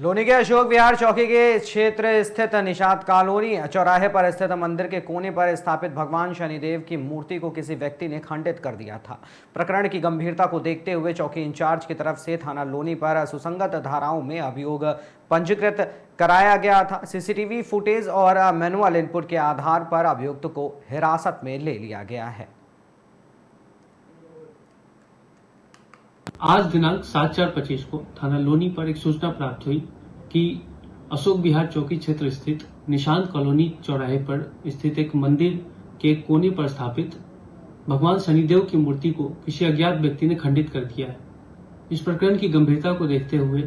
लोनी के अशोक विहार चौकी के क्षेत्र स्थित निषाद कॉलोनी चौराहे पर स्थित मंदिर के कोने पर स्थापित भगवान शनिदेव की मूर्ति को किसी व्यक्ति ने खंडित कर दिया था। प्रकरण की गंभीरता को देखते हुए चौकी इंचार्ज की तरफ से थाना लोनी पर सुसंगत धाराओं में अभियोग पंजीकृत कराया गया था। सीसीटीवी फुटेज और मैनुअल इनपुट के आधार पर अभियुक्त को हिरासत में ले लिया गया है। आज दिनांक 7/4/25 को थाना लोनी पर एक सूचना प्राप्त हुई कि अशोक विहार चौकी क्षेत्र स्थित निशांत कॉलोनी चौराहे पर स्थित एक मंदिर के कोने पर स्थापित भगवान शनिदेव की मूर्ति को किसी अज्ञात व्यक्ति ने खंडित कर दिया है। इस प्रकरण की गंभीरता को देखते हुए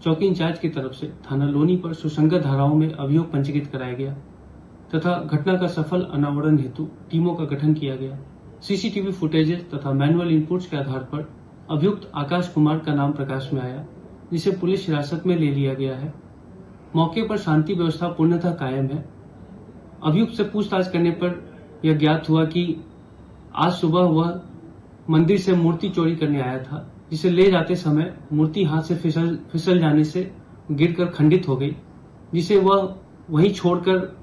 चौकी इंचार्ज की तरफ से थाना लोनी पर सुसंगत धाराओं में अभियोग पंजीकृत कराया गया तथा घटना का सफल अनावरण हेतु टीमों का गठन किया गया। सीसीटीवी फुटेजेस तथा मैनुअल इनपुट्स के आधार पर अभियुक्त आकाश कुमार का नाम प्रकाश में आया, जिसे पुलिस हिरासत में ले लिया गया है। मौके पर शांति व्यवस्था पूर्णतः कायम है। अभियुक्त से पूछताछ करने पर यह ज्ञात हुआ कि आज सुबह वह मंदिर से मूर्ति चोरी करने आया था, जिसे ले जाते समय मूर्ति हाथ से फिसल जाने से गिरकर खंडित हो गई, जिसे वह वहीं छोड़कर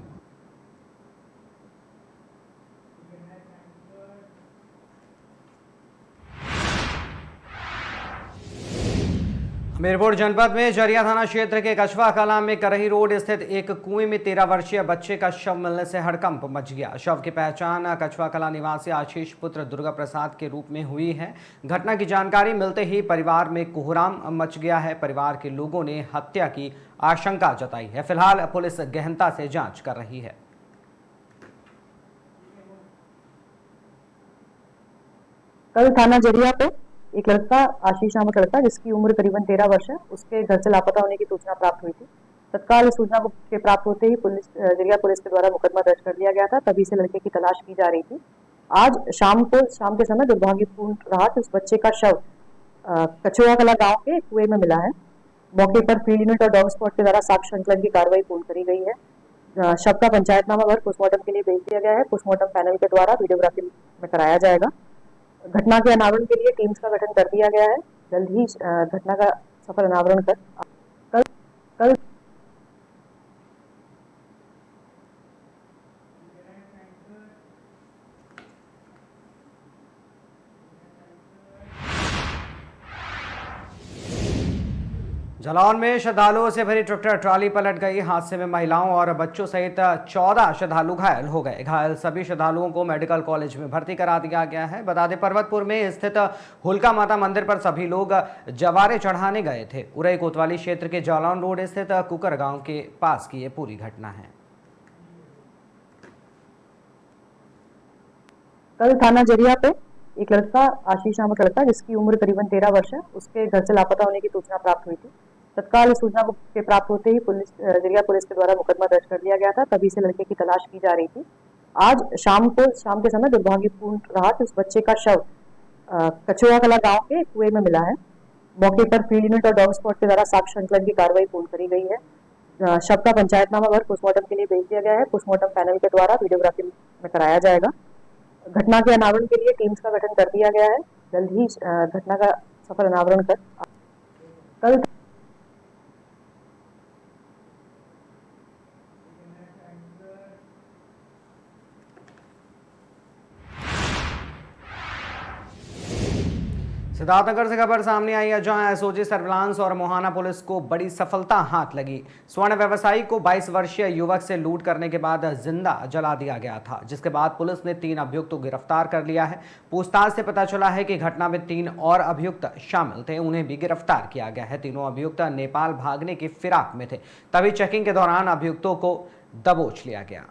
हमीरपुर जनपद में जरिया थाना क्षेत्र के कछवा कला में करही रोड स्थित एक कुएं में 13 वर्षीय बच्चे का शव मिलने से हड़कंप मच गया। शव की पहचान कछवा कला निवासी आशीष पुत्र दुर्गा प्रसाद के रूप में हुई है। घटना की जानकारी मिलते ही परिवार में कोहराम मच गया है। परिवार के लोगों ने हत्या की आशंका जताई है। फिलहाल पुलिस गहनता से जांच कर रही है। कल थाना जरिया पे एक लड़का आशीष नामक लड़का जिसकी उम्र करीबन 13 वर्ष है, उसके घर से लापता होने की सूचना प्राप्त हुई थी। तत्काल सूचना के प्राप्त होते ही जरिया पुलिस के द्वारा मुकदमा दर्ज कर लिया गया था। तभी से लड़के की तलाश की जा रही थी। आज शाम के समय दुर्भाग्यपूर्ण रहा कि उस बच्चे का शव कछुआ कला गाँव के कुएं में मिला है। मौके पर फील्ड यूनिट और डॉग स्क्वाड के द्वारा साक्ष्य संकलन की कार्रवाई पूर्ण करी गई है। शव का पंचायतनामा भर पोस्टमार्टम के लिए भेज दिया गया है। पोस्टमार्टम पैनल के द्वारा वीडियोग्राफी में कराया जाएगा। घटना के अनावरण के लिए टीम्स का गठन कर दिया गया है। जल्द ही घटना का सफल अनावरण कर कल जालौन में श्रद्धालुओं से भरी ट्रैक्टर ट्रॉली पलट गई। हादसे में महिलाओं और बच्चों सहित 14 श्रद्धालु घायल हो गए। घायल सभी श्रद्धालुओं को मेडिकल कॉलेज में भर्ती करा दिया गया है। बता दें, पर्वतपुर में स्थित होलका माता मंदिर पर सभी लोग जवारे चढ़ाने गए थे। उरई कोतवाली क्षेत्र के जालौन रोड स्थित कुकर गांव के पास की ये पूरी घटना है। कल थाना जरिया पे एक लड़का आशीष नामक लड़का जिसकी उम्र करीबन 13 वर्ष है, उसके घर से लापता होने की सूचना प्राप्त हुई थी। तत्काल सूचना के प्राप्त होते ही जरिया पुलिस के द्वारा मुकदमा दर्ज कर लिया गया था। तभी से लड़के की तलाश की जा रही थी। आज शाम के समय दुर्भाग्यपूर्ण रहा कि उस बच्चे का शव कछुआ कला गाँव के कुएं में मिला है। मौके पर फील्ड यूनिट और डॉग स्क्वाड के द्वारा साक्ष्य संकलन की कार्रवाई पूर्ण करी गई है। शव का पंचायतनामा भर पोस्टमार्टम के लिए भेज दिया गया है। पोस्टमार्टम पैनल के द्वारा वीडियोग्राफी में कराया जाएगा। घटना के अनावरण के लिए टीम्स का गठन कर दिया गया है। जल्द ही घटना का सफल अनावरण कर कल सिद्धार्थनगर से खबर सामने आई है, जहां एसओजी सर्विलांस और मोहाना पुलिस को बड़ी सफलता हाथ लगी। स्वर्ण व्यवसायी को 22 वर्षीय युवक से लूट करने के बाद जिंदा जला दिया गया था, जिसके बाद पुलिस ने 3 अभियुक्तों को गिरफ्तार कर लिया है। पूछताछ से पता चला है कि घटना में 3 और अभियुक्त शामिल थे, उन्हें भी गिरफ्तार किया गया है। तीनों अभियुक्त नेपाल भागने की फिराक में थे। तभी चेकिंग के दौरान अभियुक्तों को दबोच लिया गया।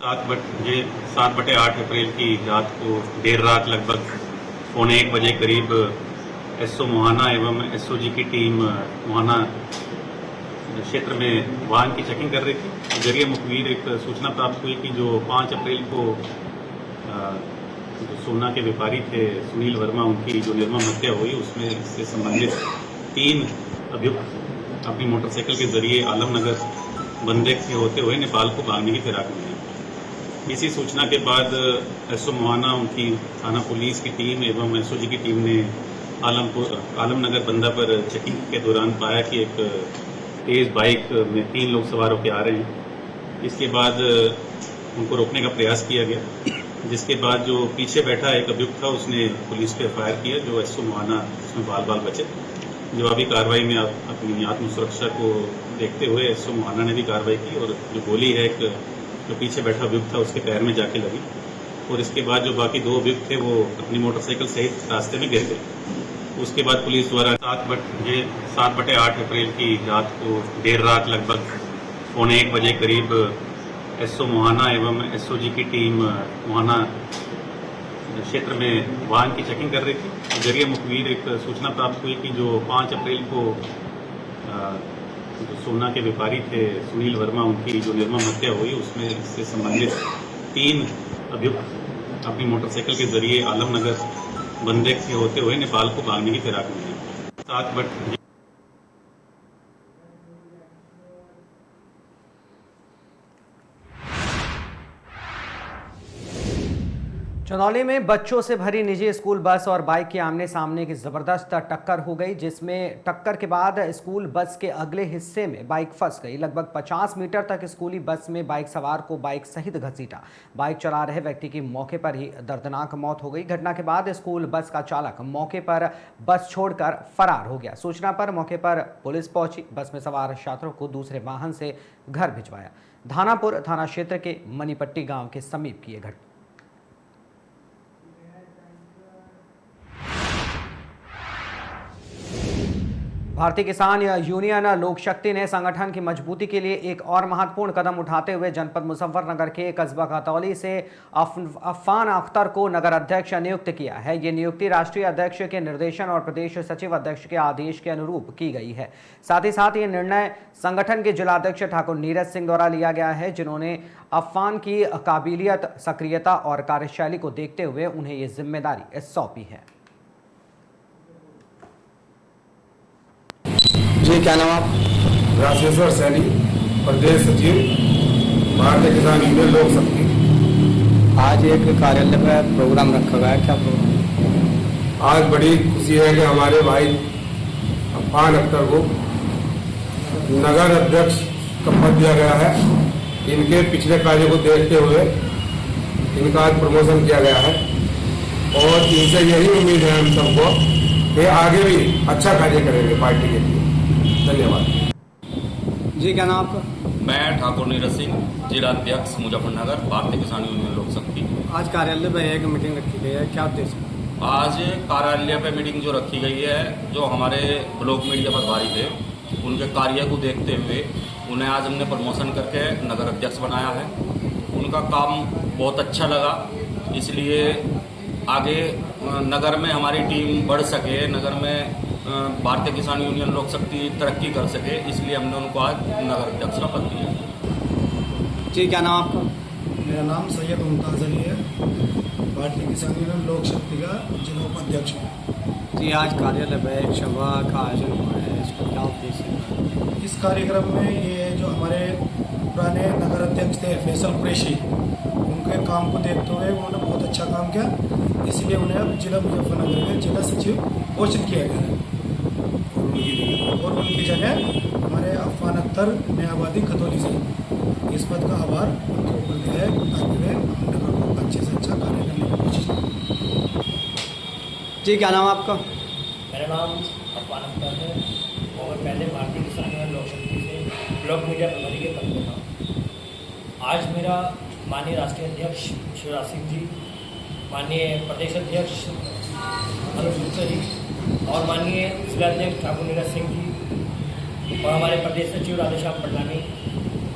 7/8 अप्रैल की रात को देर रात लगभग 1:15 बजे करीब एसओ मोहाना एवं एसओजी की टीम मोहाना क्षेत्र में वाहन की चेकिंग कर रही थी। जरिए मुखबिर एक सूचना प्राप्त हुई कि जो 5 अप्रैल को जो सोना के व्यापारी थे सुनील वर्मा, उनकी जो निर्मम हत्या हुई, उसमें से संबंधित 3 अभियुक्त अपनी मोटरसाइकिल के जरिए आलमनगर बंदेक से होते हुए नेपाल को भागने की फिराक में हैं। इसी सूचना के बाद एसओ मोहाना, उनकी थाना पुलिस की टीम एवं एसओजी की टीम ने आलमनगर बंदा पर चेकिंग के दौरान पाया कि एक तेज बाइक में 3 लोग सवार होकर आ रहे हैं। इसके बाद उनको रोकने का प्रयास किया गया, जिसके बाद जो पीछे बैठा एक अभियुक्त था उसने पुलिस पे फायर किया, जो एसओ मोहाना उसमें बाल बचे। जवाबी कार्रवाई में अपनी आत्मसुरक्षा को देखते हुए एसओ मोहाना ने भी कार्रवाई की और जो गोली है एक जो पीछे बैठा अभियुक्त था उसके पैर में जाके लगी और इसके बाद जो बाकी 2 अभियुक्त थे वो अपनी मोटरसाइकिल सहित रास्ते में गिर गए। उसके बाद पुलिस द्वारा 7/8 अप्रैल की रात को देर रात लगभग 1:15 बजे करीब एसओ मोहाना एवं एसओजी की टीम मोहाना क्षेत्र में वाहन की चेकिंग कर रही थी। जरिए मुखबिर एक सूचना प्राप्त हुई कि जो 5 अप्रैल को जो सोना के व्यापारी थे सुनील वर्मा, उनकी जो निर्मम हत्या हुई उसमें इससे संबंधित 3 अभियुक्त अपनी मोटरसाइकिल के जरिए आलमनगर बंदे के होते हुए नेपाल को भागने की फिराक में हैं। चंदौली में बच्चों से भरी निजी स्कूल बस और बाइक की आमने सामने की जबरदस्त टक्कर हो गई, जिसमें टक्कर के बाद स्कूल बस के अगले हिस्से में बाइक फंस गई। लगभग 50 मीटर तक स्कूली बस में बाइक सवार को बाइक सहित घसीटा। बाइक चला रहे व्यक्ति की मौके पर ही दर्दनाक मौत हो गई। घटना के बाद स्कूल बस का चालक मौके पर बस छोड़कर फरार हो गया। सूचना पर मौके पर पुलिस पहुंची, बस में सवार छात्रों को दूसरे वाहन से घर भिजवाया। धानापुर थाना क्षेत्र के मनीपट्टी गाँव के समीप की घटना। भारतीय किसान यूनियन लोक शक्ति ने संगठन की मजबूती के लिए एक और महत्वपूर्ण कदम उठाते हुए जनपद मुजफ्फरनगर के कस्बा खतौली से अफान अख्तर को नगर अध्यक्ष नियुक्त किया है। ये नियुक्ति राष्ट्रीय अध्यक्ष के निर्देशन और प्रदेश सचिव अध्यक्ष के आदेश के अनुरूप की गई है। साथ ही साथ ये निर्णय संगठन के जिलाध्यक्ष ठाकुर नीरज सिंह द्वारा लिया गया है, जिन्होंने अफान की काबिलियत, सक्रियता और कार्यशैली को देखते हुए उन्हें ये जिम्मेदारी सौंपी है। जी, क्या नाम आप? राजेश्वर सैनी, प्रदेश सचिव, भारतीय किसान यूनियन लोक शक्ति। आज एक कार्यालय में प्रोग्राम रखा गया है, क्या प्रोग्राम? आज बड़ी खुशी है कि हमारे भाई अफान अख्तर को नगर अध्यक्ष का पद दिया गया है। इनके पिछले कार्य को देखते हुए इनका आज प्रमोशन किया गया है और इनसे यही उम्मीद है हम सबको कि आगे भी अच्छा कार्य करेंगे पार्टी के लिए। धन्यवाद। जी, क्या नाम आपका? मैं ठाकुर नीरज सिंह, जिलाध्यक्ष मुजफ्फरनगर, भारतीय किसान यूनियन लोक शक्ति। आज कार्यालय में एक मीटिंग रखी गई है, क्या उद्देश्य? आज कार्यालय पे मीटिंग जो रखी गई है, जो हमारे ब्लॉक मीडिया प्रभारी थे उनके कार्य को देखते हुए उन्हें आज हमने प्रमोशन करके नगर अध्यक्ष बनाया है। उनका काम बहुत अच्छा लगा, इसलिए आगे नगर में हमारी टीम बढ़ सके, नगर में भारतीय किसान यूनियन लोक शक्ति तरक्की कर सके, इसलिए हमने उनको आज नगर अध्यक्ष का पद दिया। जी, क्या नाम आपका? मेरा नाम सैयद मुमताज़ अली है, भारतीय किसान यूनियन लोक शक्ति का जिला उपाध्यक्ष हूँ। जी, आज कार्यालय में एक सभा का आयोजन हुआ है, इसका क्या उद्देश्य है? इस कार्यक्रम में ये जो हमारे पुराने नगर अध्यक्ष थे फैसल कुरैशी, उनके काम को देखते हुए उन्होंने बहुत अच्छा काम किया, इसलिए उन्हें अब जिला मुजफ्फरनगर के जिला सचिव घोषित किया गया है और उनकी जगह हमारे अफान अख्तर नयाबादी खतौली से इस पद का आभार उनके ऊपर दिया है ताकि वे नगर को अच्छे से अच्छा कार्य करने की कोशिश करें। जी, क्या नाम आपका? मेरा नाम अफान अख्तर है और पहले भारतीय किसान यूनियन लोक शक्ति से ब्लॉक मीडिया प्रभारी के पद पर था। आज मेरा माननीय राष्ट्रीय अध्यक्ष शिवराज सिंह जी, माननीय प्रदेश अध्यक्ष अनुज गुप्ता जी और माननीय जिलाध्यक्ष ठाकुर नीरज सिंह जी और हमारे प्रदेश सचिव राधेश्याम पटलानी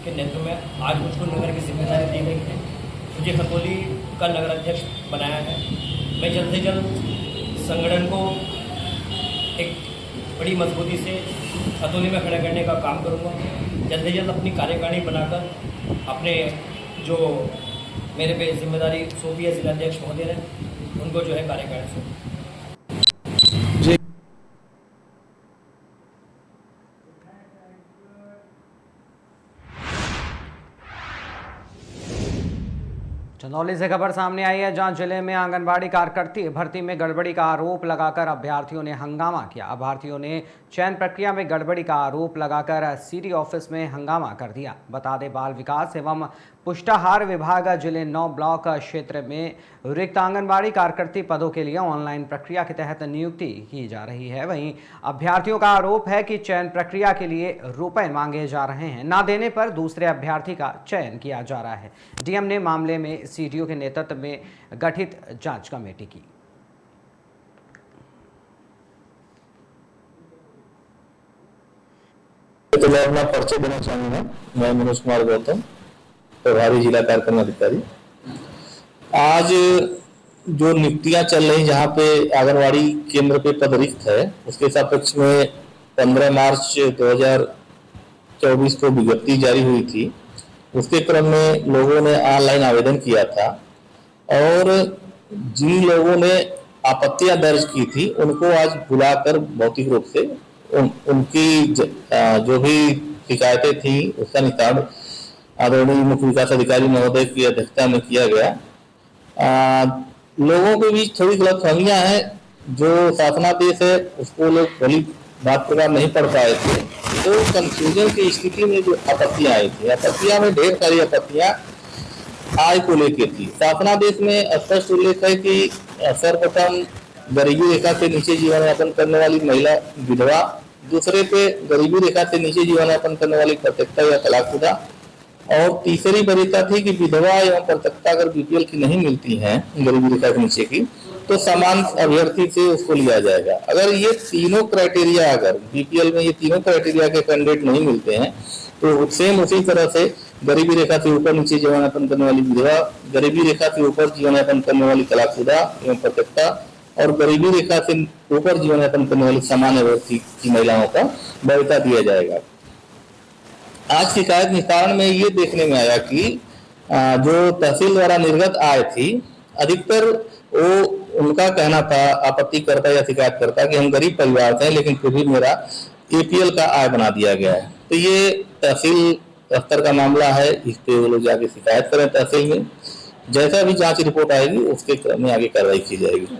के नेतृत्व में आज मुझको नगर की जिम्मेदारी दी गई है। मुझे खतौली का नगर अध्यक्ष बनाया है। मैं जल्द से जल्द संगठन को एक बड़ी मजबूती से खतौली में खड़ा करने का काम करूँगा। जल्द से जल्द अपनी कार्यकारिणी बनाकर अपने जो मेरे पे जिम्मेदारी सौंपी है जिलाध्यक्ष महोदय ने, उनको जो है कार्यकारिणी सौंपी। चंदौली से खबर सामने आई है, जहां जिले में आंगनबाड़ी कार्यकर्ती भर्ती में गड़बड़ी का आरोप लगाकर अभ्यर्थियों ने हंगामा किया। अभ्यर्थियों ने चयन प्रक्रिया में गड़बड़ी का आरोप लगाकर सीडी ऑफिस में हंगामा कर दिया। बता दें, बाल विकास एवं पुष्टाहार विभाग जिले 9 ब्लॉक क्षेत्र में रिक्त आंगनबाड़ी कार्यकर्ती पदों के लिए ऑनलाइन प्रक्रिया के तहत नियुक्ति की जा रही है। वहीं अभ्यर्थियों का आरोप है कि चयन प्रक्रिया के लिए रुपए मांगे जा रहे हैं, ना देने पर दूसरे अभ्यर्थी का चयन किया जा रहा है। डीएम ने मामले में सीडीओ के नेतृत्व में गठित जांच कमेटी की। तो मैं अपना परिचय देना चाहूंगा। मैं मनोज कुमार गौतम, प्रभारी जिला कार्यक्रम अधिकारी। आज जो नियुक्तियां चल रही, जहां पे आंगनबाड़ी केंद्र पे पद रिक्त है, उसके सापेक्ष में 15 मार्च 2024 को विज्ञप्ति जारी हुई थी। उसके क्रम में लोगों ने ऑनलाइन आवेदन किया था और जिन लोगों ने आपत्तियां दर्ज की थी उनको आज बुलाकर भौतिक रूप से उनकी जो भी शिकायतें थी उसका निस्तारण आदरणीय मुख्य विकास अधिकारी महोदय की अध्यक्षता में किया गया। लोगों के बीच थोड़ी गलतफहमियां हैं। जो शासनादेश है उसको लोग भली बात प्रकार नहीं पढ़ पाए थे, तो कंफ्यूजन की स्थिति में जो आपत्तियां आई थी, आपत्तियां में ढेर सारी आपत्तियां आय को लेकर थी। शासनादेश में स्पष्ट उल्लेख है कि सर्वप्रथम गरीबी रेखा से नीचे जीवन यापन करने वाली महिला विधवा, दूसरे पे गरीबी रेखा से नीचे जीवन यापन करने वाली प्रत्यक्ता या तलाकशुदा, और तीसरी वरीयता थी कि विधवा एवं प्रत्यक्ता अगर बीपीएल की नहीं मिलती हैं, गरीबी रेखा के नीचे की, तो समान अभ्यर्थी से उसको लिया जाएगा। अगर ये तीनों क्राइटेरिया, अगर बीपीएल में ये तीनों क्राइटेरिया के कैंडिडेट नहीं मिलते हैं, तो सेम उसी तरह से गरीबी रेखा से ऊपर नीचे जीवन यापन करने वाली विधवा, गरीबी रेखा से ऊपर जीवन यापन करने वाली तलाकशुदा एवं प्रत्यक्ता, और गरीबी रेखा से ऊपर जीवन यापन करने वाली सामान्य वर्ग की महिलाओं का वरीयता दिया जाएगा। आज शिकायत निस्तारण में ये देखने में आया कि जो तहसील द्वारा निर्गत आय थी, अधिकतर वो उनका कहना था, आपत्तिकर्ता या शिकायतकर्ता, कि हम गरीब परिवार से हैं लेकिन फिर भी मेरा एपीएल का आय बना दिया गया है। तो ये तहसील स्तर का मामला है, इस पे वो लोग जाके शिकायत करें तहसील में। जैसा भी जांच रिपोर्ट आएगी उसके क्रम में आगे कार्रवाई की जाएगी।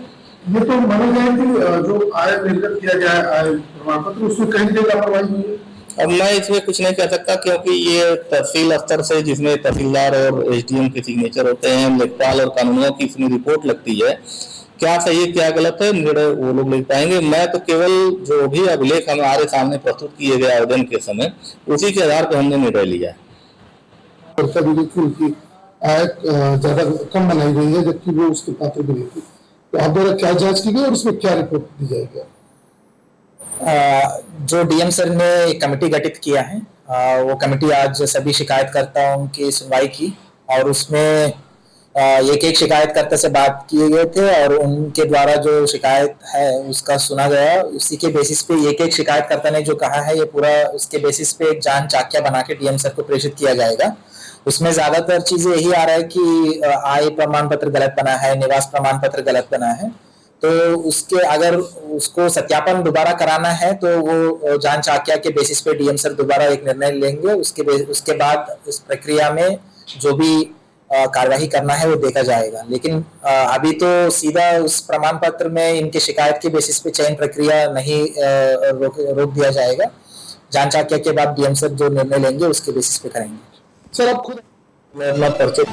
ये तो माना जाए कि जो आय निर्गत किया गया है आय प्रमाण पत्र, उसमें कहीं भी लापरवाही हुई है। अब मैं इसमें कुछ नहीं कह सकता, क्योंकि ये तहसील स्तर से, जिसमें तहसीलदार और एसडीएम के सिग्नेचर होते हैं, लेखपाल और कानूनियों की इसमें रिपोर्ट लगती है। क्या सही है क्या गलत है, निर्णय वो लोग ले पाएंगे। मैं तो केवल जो भी अभिलेख हमारे सामने प्रस्तुत किए गए आवेदन के समय, उसी के आधार पर हमने निर्णय लिया है। उनकी आय ज्यादा कम बनाई गई है, जबकि वो उसके पात्र भी नहीं थी। तो आप द्वारा क्या जांच की गई और उसमें क्या रिपोर्ट दी जाएगी? जो डीएम सर ने कमेटी गठित किया है, वो कमेटी आज सभी शिकायतकर्ताओं की सुनवाई की और उसमें एक शिकायतकर्ता से बात किए गए थे और उनके द्वारा जो शिकायत है उसका सुना गया। उसी के बेसिस पे एक शिकायतकर्ता ने जो कहा है, ये पूरा उसके बेसिस पे एक जांच चाक्या बना के डीएम सर को प्रेषित किया जाएगा। उसमें ज्यादातर चीजें यही आ रहा है कि आय प्रमाण पत्र गलत बना है, निवास प्रमाण पत्र गलत बना है। तो उसके अगर उसको सत्यापन दोबारा कराना है तो वो जांच चाक्या के बेसिस पे डीएम सर दोबारा एक निर्णय लेंगे। उसके बाद इस प्रक्रिया में जो भी कार्यवाही करना है वो देखा जाएगा। लेकिन अभी तो सीधा उस प्रमाण पत्र में इनके शिकायत के बेसिस पे चयन प्रक्रिया नहीं रोक दिया जाएगा। जांच चाक्या के बाद डीएम सर जो निर्णय लेंगे उसके बेसिस पे करेंगे। सर आप खुद मैं अपना परिचय